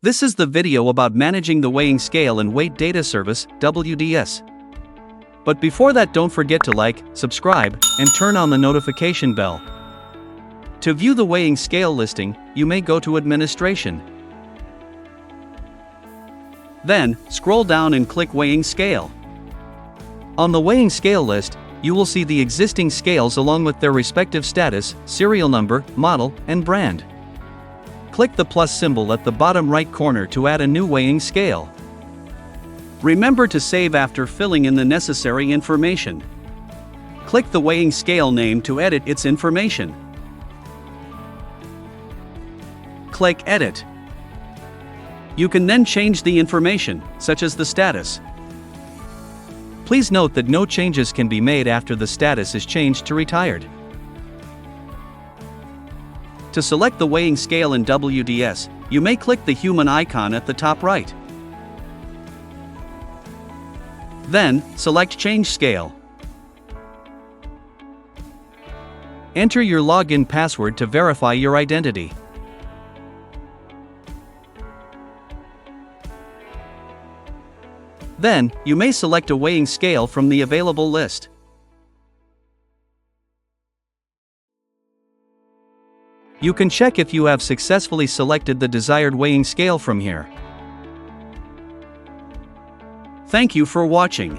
This is the video about managing the weighing scale and weight data service, WDS. But before that, don't forget to like, subscribe, and turn on the notification bell. To view the weighing scale listing, you may go to Administration. Then, scroll down and click Weighing Scale. On the weighing scale list, you will see the existing scales along with their respective status, serial number, model, and brand. Click the plus symbol at the bottom right corner to add a new weighing scale. Remember to save after filling in the necessary information. Click the weighing scale name to edit its information. Click Edit. You can then change the information, such as the status. Please note that no changes can be made after the status is changed to retired. To select the weighing scale in WDS, you may click the human icon at the top right. Then, select Change Scale. Enter your login password to verify your identity. Then, you may select a weighing scale from the available list. You can check if you have successfully selected the desired weighing scale from here. Thank you for watching.